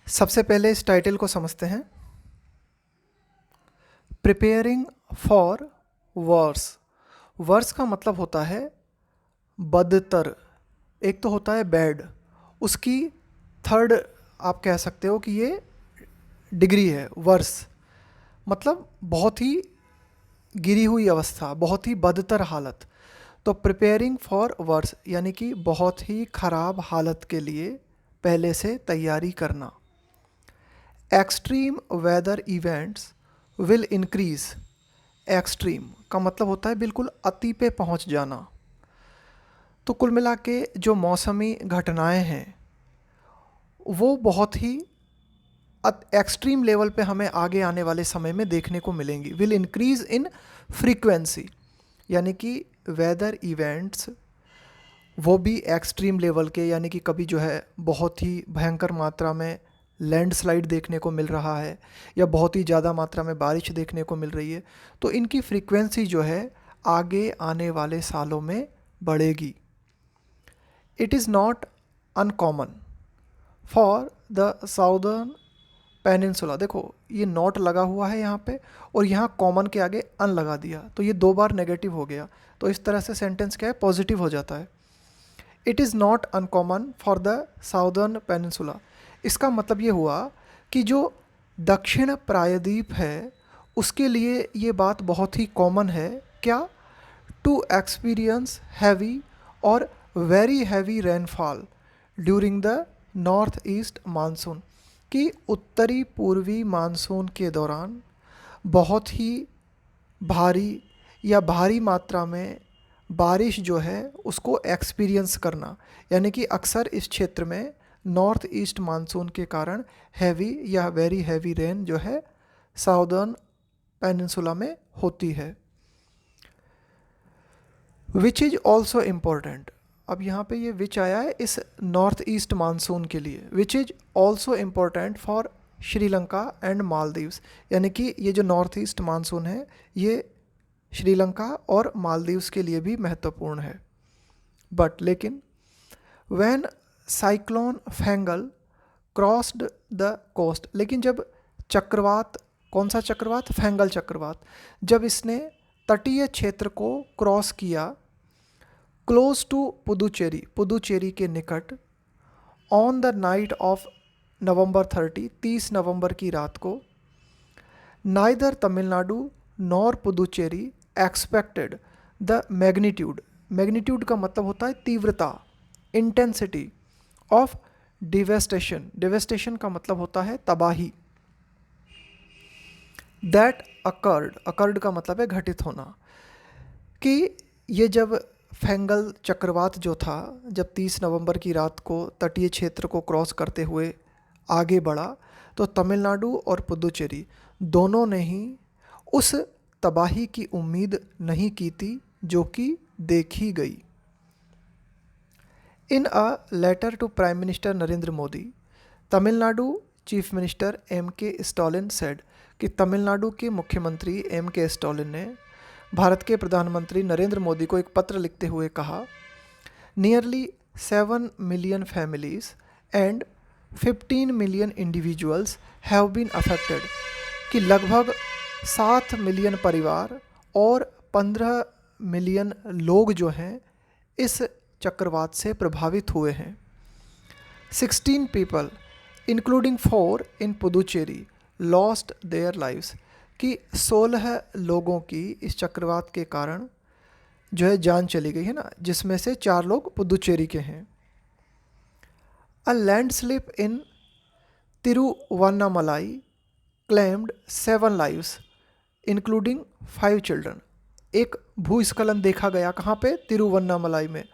सबसे पहले इस टाइटल को समझते हैं। Preparing for verse. वर्स का मतलब होता है बदतर। एक तो होता है बैड, उसकी थर्ड आप कह सकते हो कि ये डिग्री है। वर्स मतलब बहुत ही गिरी हुई अवस्था, बहुत ही बदतर हालत। तो प्रिपेयरिंग फॉर वर्स यानी कि बहुत ही ख़राब हालत के लिए पहले से तैयारी करना। Extreme weather events will increase. Extreme का मतलब होता है बिल्कुल अति पे पहुंच जाना। तो कुल मिला के जो मौसमी घटनाएं हैं वो बहुत ही एक्सट्रीम लेवल पे हमें आगे आने वाले समय में देखने को मिलेंगी। विल इंक्रीज इन फ्रीक्वेंसी यानी कि वेदर इवेंट्स वो भी एक्सट्रीम लेवल के, यानी कि कभी जो है बहुत ही भयंकर मात्रा में लैंडस्लाइड देखने को मिल रहा है या बहुत ही ज़्यादा मात्रा में बारिश देखने को मिल रही है, तो इनकी फ्रीक्वेंसी जो है आगे आने वाले सालों में बढ़ेगी। It is not uncommon for the southern peninsula. देखो ये नॉट लगा हुआ है यहाँ पे और यहाँ कॉमन के आगे अन लगा दिया, तो ये दो बार नेगेटिव हो गया। तो इस तरह से सेंटेंस क्या है, पॉजिटिव हो जाता है। It is not uncommon for the southern peninsula. इसका मतलब ये हुआ कि जो दक्षिण प्रायद्वीप है उसके लिए ये बात बहुत ही कॉमन है। क्या? टू एक्सपीरियंस हैवी और very heavy rainfall during the north east monsoon. कि उत्तरी पूर्वी मानसून के दौरान बहुत ही भारी या भारी मात्रा में बारिश जो है उसको एक्सपीरियंस करना। यानी कि अक्सर इस क्षेत्र में नॉर्थ ईस्ट मानसून के कारण हैवी या वेरी हैवी रेन जो है साउदर्न पेनिनसुला में होती है। Which is also important. अब यहाँ पे ये विच आया है इस नॉर्थ ईस्ट मानसून के लिए। Which is also important for Sri Lanka and Maldives. यानी कि ये जो नॉर्थ ईस्ट मानसून है ये श्रीलंका और मालदीव्स के लिए भी महत्वपूर्ण है। बट लेकिन when cyclone Fengal crossed the coast, लेकिन जब चक्रवात, कौन सा चक्रवात? फेंगल चक्रवात, जब इसने तटीय क्षेत्र को क्रॉस किया क्लोज टू पुदुचेरी, पुदुचेरी के निकट, on the night of November 30 नवंबर की रात को, neither Tamil Nadu nor Puducherry expected the magnitude. Magnitude का मतलब होता है तीव्रता, इंटेंसिटी ऑफ डिवेस्टेशन। डिवेस्टेशन का मतलब होता है तबाही। दैट अकर्ड, अकर्ड का मतलब है घटित होना। कि ये जब फेंगल चक्रवात जो था, जब 30 नवंबर की रात को तटीय क्षेत्र को क्रॉस करते हुए आगे बढ़ा, तो तमिलनाडु और पुदुचेरी दोनों ने ही उस तबाही की उम्मीद नहीं की थी जो कि देखी गई। In a letter to prime minister Narendra Modi, Tamil Nadu chief minister M K Stalin said, कि तमिलनाडु के मुख्यमंत्री एम के स्टालिन ने भारत के प्रधानमंत्री नरेंद्र मोदी को एक पत्र लिखते हुए कहा, nearly 7 million families and 15 million individuals have been affected. कि लगभग 7 मिलियन परिवार और 15 मिलियन लोग जो हैं इस चक्रवात से प्रभावित हुए हैं। 16 people including 4 in Puducherry lost their lives. कि 16 लोगों की इस चक्रवात के कारण जो है जान चली गई है ना, जिसमें से 4 लोग पुदुचेरी के हैं। A landslip in Tiruvannamalai claimed 7 lives including 5 children. एक भूस्खलन देखा गया कहाँ पे? तिरुवन्नामलाई में।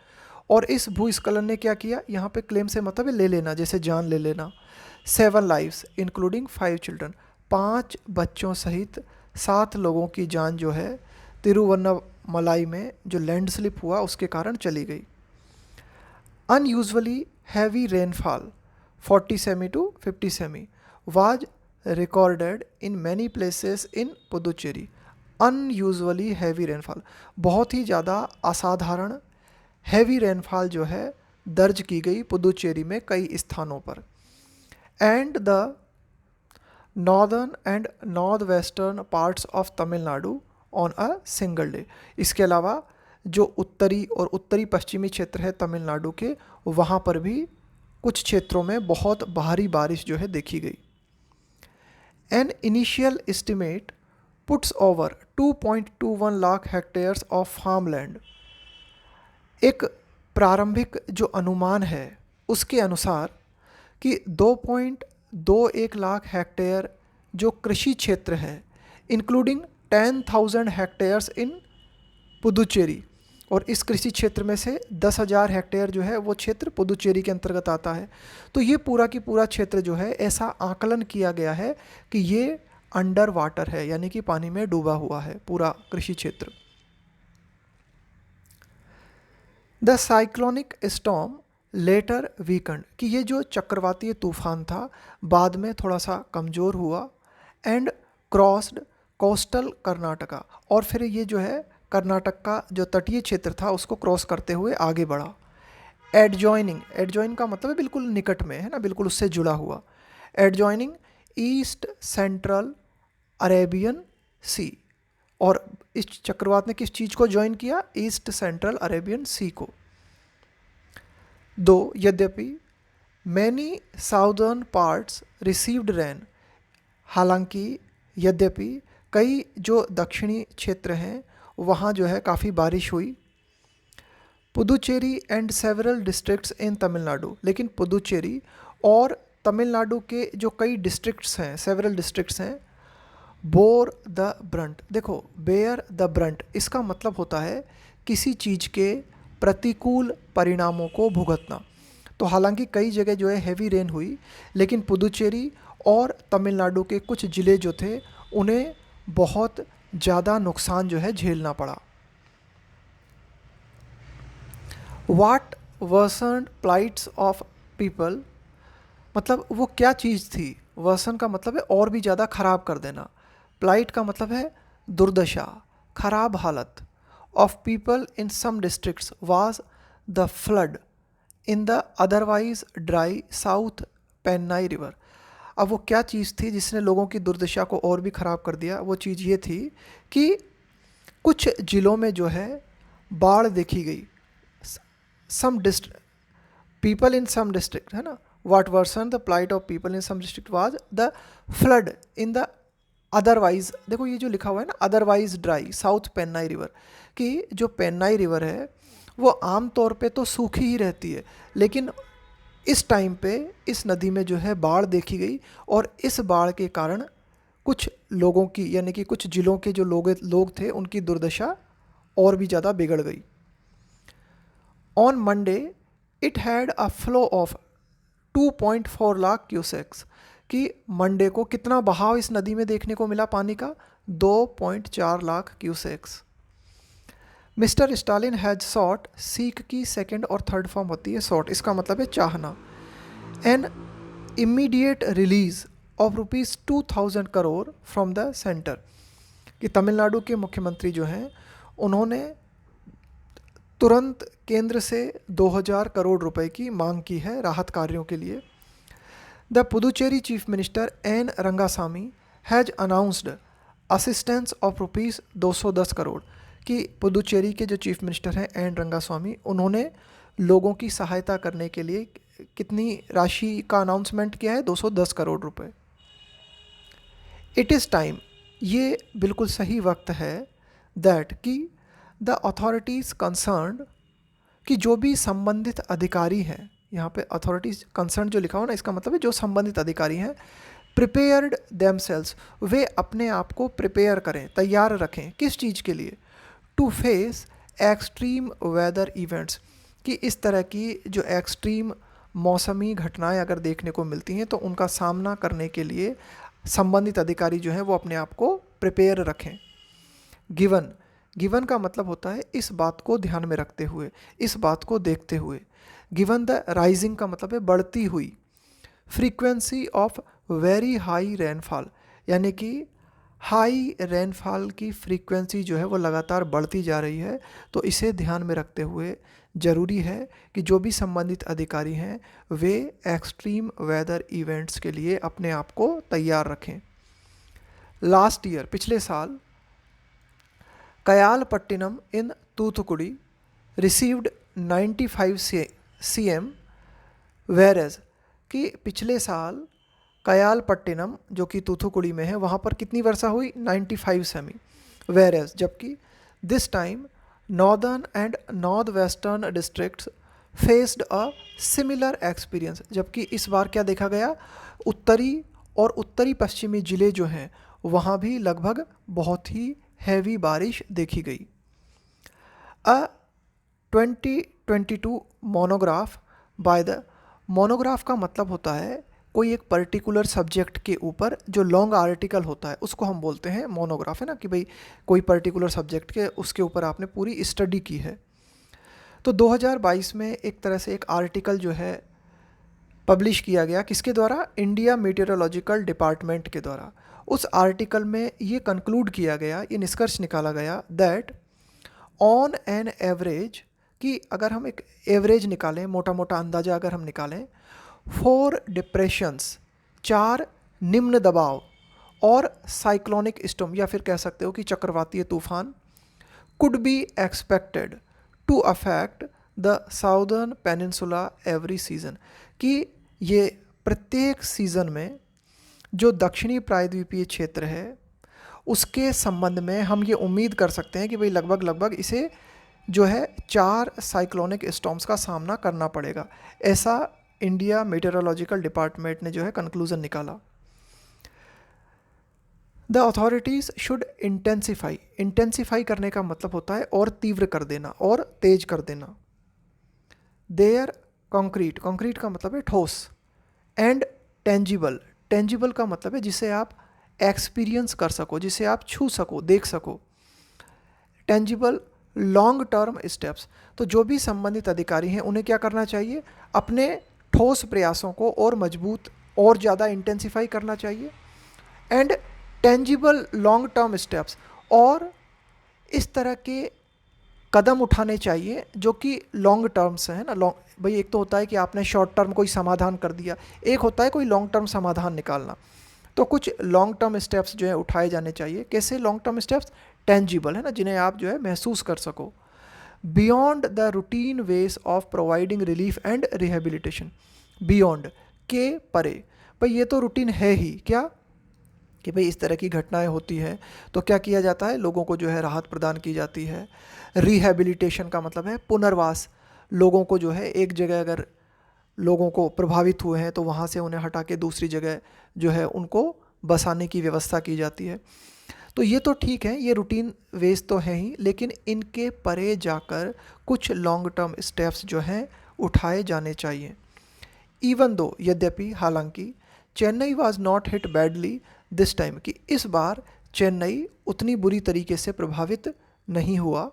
और इस भूस्खलन ने क्या किया? यहाँ पे क्लेम से मतलब है ले लेना, जैसे जान ले लेना। 7 लाइव्स इंक्लूडिंग 5 चिल्ड्रन, 5 बच्चों सहित 7 लोगों की जान जो है तिरुवन्नामलाई में जो लैंडस्लिप हुआ उसके कारण चली गई। Unusually heavy rainfall 40 cm to 50 cm was recorded in many places in Puducherry. Unusually heavy rainfall, बहुत ही ज़्यादा असाधारण हैवी रेनफॉल जो है दर्ज की गई पुदुचेरी में कई स्थानों पर। And the northern and north western parts of Tamil Nadu on a single day. इसके अलावा जो उत्तरी और उत्तरी पश्चिमी क्षेत्र है तमिलनाडु के, वहाँ पर भी कुछ क्षेत्रों में बहुत भारी बारिश जो है देखी गई। An initial estimate puts over 2.21 lakh hectares of farmland. एक प्रारंभिक जो अनुमान है उसके अनुसार कि 2.21 लाख हेक्टेयर जो कृषि क्षेत्र है, इंक्लूडिंग 10,000 हेक्टेयर्स इन पुदुचेरी, और इस कृषि क्षेत्र में से 10,000 हेक्टेयर जो है वो क्षेत्र पुदुचेरी के अंतर्गत आता है। तो ये पूरा की पूरा क्षेत्र जो है ऐसा आकलन किया गया है कि ये अंडर वाटर है, यानी कि पानी में डूबा हुआ है पूरा कृषि क्षेत्र। The cyclonic storm later weekend, कि ये जो चक्रवातीय तूफान था बाद में थोड़ा सा कमज़ोर हुआ, एंड क्रॉस्ड कोस्टल कर्नाटका, और फिर ये जो है कर्नाटक का जो तटीय क्षेत्र था उसको क्रॉस करते हुए आगे बढ़ा। एडजॉइनिंग, एडजॉइन का मतलब है बिल्कुल निकट में, है ना, बिल्कुल उससे जुड़ा हुआ। एडजॉइनिंग ईस्ट सेंट्रल अरेबियन सी, और इस चक्रवात ने किस चीज़ को ज्वाइन किया? ईस्ट सेंट्रल अरेबियन सी को। दो यद्यपि many southern parts received rain, हालांकि यद्यपि कई जो दक्षिणी क्षेत्र हैं वहाँ जो है काफ़ी बारिश हुई। पुदुचेरी एंड सेवरल डिस्ट्रिक्ट्स इन तमिलनाडु, लेकिन पुदुचेरी और तमिलनाडु के जो कई डिस्ट्रिक्ट्स हैं, सेवरल डिस्ट्रिक्ट्स हैं, बोर द ब्रंट। देखो, बेयर द ब्रंट इसका मतलब होता है किसी चीज़ के प्रतिकूल परिणामों को भुगतना। तो हालांकि कई जगह जो है हैवी रेन हुई, लेकिन पुदुचेरी और तमिलनाडु के कुछ ज़िले जो थे उन्हें बहुत ज़्यादा नुकसान जो है झेलना पड़ा। वाट वर्सन प्लाइट्स ऑफ पीपल, मतलब वो क्या चीज़ थी? वर्सन का मतलब है और भी ज़्यादा ख़राब कर देना। प्लाइट का मतलब है दुर्दशा, खराब हालत। Of people in some districts was the flood in the otherwise dry south Pennai river. अब वो क्या चीज़ थी जिसने लोगों की दुर्दशा को और भी ख़राब कर दिया? वो चीज़ ये थी कि कुछ ज़िलों में जो है बाढ़ देखी गई। Some people in some district, है ना, what worsened the plight of people in some district was the flood in the otherwise. देखो ये जो लिखा हुआ है ना, otherwise dry south Pennai river, कि जो पेन्नाई रिवर है वो आम तौर पे तो सूखी ही रहती है, लेकिन इस टाइम पे इस नदी में जो है बाढ़ देखी गई, और इस बाढ़ के कारण कुछ लोगों की, यानी कि कुछ ज़िलों के जो लोग थे उनकी दुर्दशा और भी ज़्यादा बिगड़ गई। On Monday it had a flow of 2.4 lakh cusecs, कि मंडे को कितना बहाव इस नदी में देखने को मिला पानी का? 2.4 lakh cusecs. Mister Stalin has short, seek की सेकंड और थर्ड फॉर्म होती है सॉट, इसका मतलब है चाहना। An immediate release of ₹2000 crore from the centre, कि तमिलनाडु के मुख्यमंत्री जो हैं उन्होंने तुरंत केंद्र से 2000 करोड़ रुपए की मांग की है राहत कार्यों के लिए। The Puducherry chief minister N Rangasamy has announced assistance of ₹210 crore, कि पुदुचेरी के जो चीफ मिनिस्टर हैं एन रंगास्वामी, उन्होंने लोगों की सहायता करने के लिए कितनी राशि का अनाउंसमेंट किया है? 210 करोड़ रुपए। इट इज़ टाइम, ये बिल्कुल सही वक्त है, दैट कि द अथॉरिटीज़ कंसर्न्ड, कि जो भी संबंधित अधिकारी हैं, यहाँ पे अथॉरिटीज़ कंसर्न जो लिखा हो ना, इसका मतलब है जो संबंधित अधिकारी हैं, प्रिपेयर्ड देमसेल्स, वे अपने आप को प्रिपेयर करें, तैयार रखें। किस चीज़ के लिए? To face extreme weather events, कि इस तरह की जो एक्सट्रीम मौसमी घटनाएं अगर देखने को मिलती हैं तो उनका सामना करने के लिए संबंधित अधिकारी जो हैं वो अपने आप को प्रिपेयर रखें। गिवन, गिवन का मतलब होता है इस बात को ध्यान में रखते हुए, इस बात को देखते हुए। गिवन द राइजिंग का मतलब है बढ़ती हुई frequency of very high rainfall, यानी कि हाई रेनफॉल की फ्रीक्वेंसी जो है वो लगातार बढ़ती जा रही है। तो इसे ध्यान में रखते हुए ज़रूरी है कि जो भी संबंधित अधिकारी हैं वे एक्सट्रीम वेदर इवेंट्स के लिए अपने आप को तैयार रखें। लास्ट ईयर, पिछले साल, कयालपट्टिनम इन तूथुकुड़ी रिसीव्ड 95 cm, वेरेज कि पिछले साल कयालपट्टिनम जो कि तूथुकुड़ी में है वहाँ पर कितनी वर्षा हुई, 95 सेमी, वेरेज जबकि this time northern and north western districts faced a similar experience, जबकि इस बार क्या देखा गया, उत्तरी और उत्तरी पश्चिमी ज़िले जो हैं वहाँ भी लगभग बहुत ही हैवी बारिश देखी गई। अ 2022 मोनोग्राफ बाय द, मोनोग्राफ का मतलब होता है कोई एक पर्टिकुलर सब्जेक्ट के ऊपर जो लॉन्ग आर्टिकल होता है उसको हम बोलते हैं मोनोग्राफ, है ना, कि भाई कोई पर्टिकुलर सब्जेक्ट के उसके ऊपर आपने पूरी स्टडी की है। तो 2022 में एक तरह से एक आर्टिकल जो है पब्लिश किया गया, किसके द्वारा, इंडिया मीटेरोलॉजिकल डिपार्टमेंट के द्वारा। उस आर्टिकल में ये कंक्लूड किया गया, ये निष्कर्ष निकाला गया दैट ऑन एन एवरेज, कि अगर हम एक एवरेज निकालें, मोटा मोटा अंदाज़ा अगर हम निकालें, 4 डिप्रेशंस, 4 निम्न दबाव और साइक्लोनिक स्टॉर्म या फिर कह सकते हो कि चक्रवातीय तूफान could be expected to affect the southern peninsula every season, कि ये प्रत्येक सीज़न में जो दक्षिणी प्रायद्वीपीय क्षेत्र है उसके संबंध में हम ये उम्मीद कर सकते हैं कि भाई लगभग इसे जो है 4 साइक्लोनिक स्टॉर्म्स का सामना करना पड़ेगा। ऐसा इंडिया मेटेरोलॉजिकल डिपार्टमेंट ने जो है कंक्लूजन निकाला। The authorities should intensify, intensify करने का मतलब होता है और तीव्र कर देना और तेज कर देना। देयर कॉन्क्रीट, कॉन्क्रीट का मतलब है ठोस, एंड टेंजिबल, टेंजिबल का मतलब है जिसे आप एक्सपीरियंस कर सको, जिसे आप छू सको, देख सको, टेंजिबल लॉन्ग टर्म स्टेप्स। तो जो भी संबंधित अधिकारी हैं उन्हें क्या करना चाहिए, अपने ठोस प्रयासों को और मजबूत और ज़्यादा इंटेंसिफाई करना चाहिए, and tangible long term steps, और इस तरह के कदम उठाने चाहिए जो कि लॉन्ग टर्म से है ना। लॉन्ग, भाई एक तो होता है कि आपने शॉर्ट टर्म कोई समाधान कर दिया, एक होता है कोई लॉन्ग टर्म समाधान निकालना। तो कुछ लॉन्ग टर्म स्टेप्स जो है उठाए जाने चाहिए। कैसे लॉन्ग टर्म स्टेप्स, टेंजिबल, है ना, जिन्हें आप जो है महसूस कर सको। Beyond the routine ways of providing relief and rehabilitation, beyond के परे, भाई ये तो रूटीन है ही, क्या कि भाई इस तरह की घटनाएं होती हैं तो क्या किया जाता है, लोगों को जो है राहत प्रदान की जाती है। रिहेबिलिटेशन का मतलब है पुनर्वास, लोगों को जो है एक जगह अगर लोगों को प्रभावित हुए हैं तो वहाँ से उन्हें हटा के दूसरी जगह जो है उनको बसाने की व्यवस्था की जाती है। तो ये तो ठीक है, ये रूटीन वेज तो है ही, लेकिन इनके परे जाकर कुछ लॉन्ग टर्म स्टेप्स जो हैं उठाए जाने चाहिए। इवन दो, यद्यपि, हालांकि, Chennai was not hit badly this time, कि इस बार चेन्नई उतनी बुरी तरीके से प्रभावित नहीं हुआ।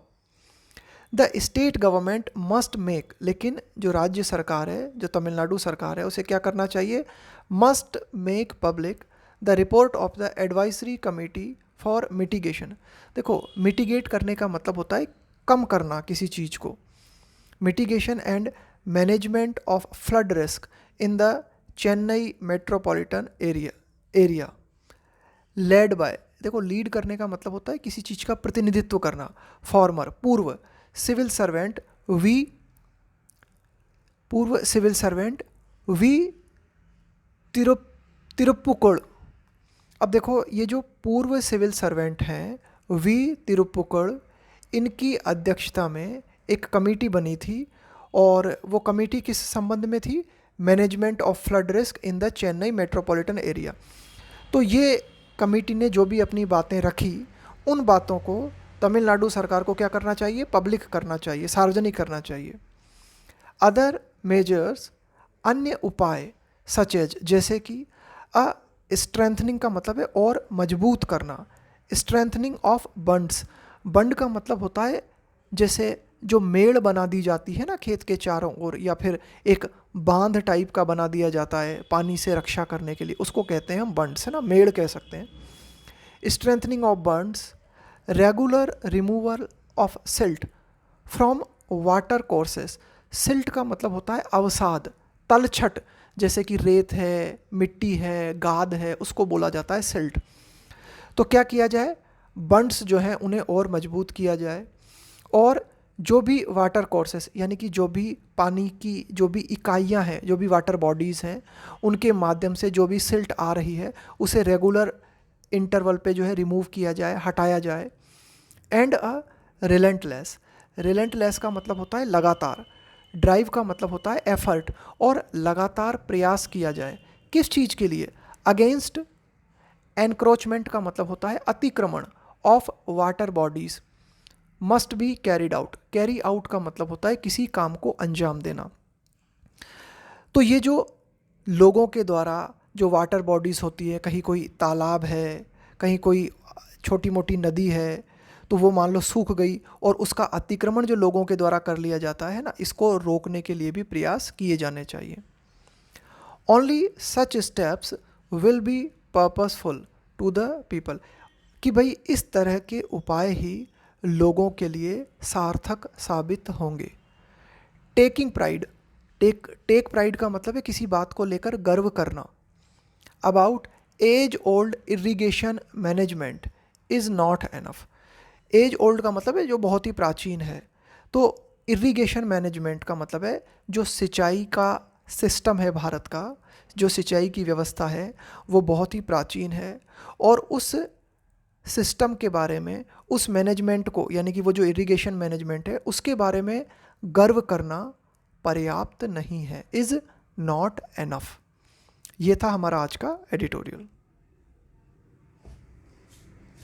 The state government must make, लेकिन जो राज्य सरकार है, जो तमिलनाडु सरकार है, उसे क्या करना चाहिए, must make public the report of the advisory committee for mitigation. देखो, मिटिगेट करने का मतलब होता है कम करना किसी चीज़ को। Mitigation and management of flood risk in the Chennai metropolitan area led by, देखो लीड करने का मतलब होता है किसी चीज़ का प्रतिनिधित्व करना। फॉर्मर, पूर्व सिविल सर्वेंट वी तिरुप्पुकुड़। अब देखो, ये जो पूर्व सिविल सर्वेंट हैं वी तिरुप्पुकुड़, इनकी अध्यक्षता में एक कमेटी बनी थी, और वो कमेटी किस संबंध में थी, management of flood risk in the Chennai metropolitan area. तो ये कमेटी ने जो भी अपनी बातें रखी, उन बातों को तमिलनाडु सरकार को क्या करना चाहिए, पब्लिक करना चाहिए, सार्वजनिक करना चाहिए। अदर मेजर्स, अन्य उपाय, सच एज, जैसे कि स्ट्रेंथनिंग का मतलब है और मजबूत करना, स्ट्रेंथनिंग ऑफ बंड्स, बंड का मतलब होता है जैसे जो मेड़ बना दी जाती है ना खेत के चारों ओर, या फिर एक बांध टाइप का बना दिया जाता है पानी से रक्षा करने के लिए, उसको कहते हैं हम बंड्स, है ना, मेड़ कह सकते हैं। Strengthening of बंड्स, regular removal of silt from water courses, silt का मतलब होता है अवसाद, तलछट, जैसे कि रेत है, मिट्टी है, गाद है, उसको बोला जाता है सिल्ट। तो क्या किया जाए, बंड्स जो हैं उन्हें और मजबूत किया जाए, और जो भी वाटर कोर्सेस यानी कि जो भी पानी की जो भी इकाइयां हैं, जो भी वाटर बॉडीज़ हैं, उनके माध्यम से जो भी सिल्ट आ रही है उसे रेगुलर इंटरवल पे जो है रिमूव किया जाए, हटाया जाए। एंड रिलेंटलेस, रिलेंटलेस का मतलब होता है लगातार, ड्राइव का मतलब होता है एफर्ट, और लगातार प्रयास किया जाए किस चीज़ के लिए, अगेंस्ट एनक्रोचमेंट का मतलब होता है अतिक्रमण of water bodies, must be carried out, carry out का मतलब होता है किसी काम को अंजाम देना। तो ये जो लोगों के द्वारा जो वाटर बॉडीज़ होती है, कहीं कोई तालाब है, कहीं कोई छोटी मोटी नदी है, तो वो मान लो सूख गई और उसका अतिक्रमण जो लोगों के द्वारा कर लिया जाता है ना, इसको रोकने के लिए भी प्रयास किए जाने चाहिए। Only such steps will be purposeful to the people, कि भाई इस तरह के उपाय ही लोगों के लिए सार्थक साबित होंगे। टेकिंग प्राइड, टेक प्राइड का मतलब है किसी बात को लेकर गर्व करना। About age old irrigation management is not enough, age old का मतलब है जो बहुत ही प्राचीन है, तो इरिगेशन मैनेजमेंट का मतलब है जो सिंचाई का सिस्टम है भारत का, जो सिंचाई की व्यवस्था है वो बहुत ही प्राचीन है, और उस सिस्टम के बारे में, उस मैनेजमेंट को यानी कि वो जो इरिगेशन मैनेजमेंट है उसके बारे में गर्व करना पर्याप्त नहीं है, इज़ नॉट एनफ। ये था हमारा आज का एडिटोरियल।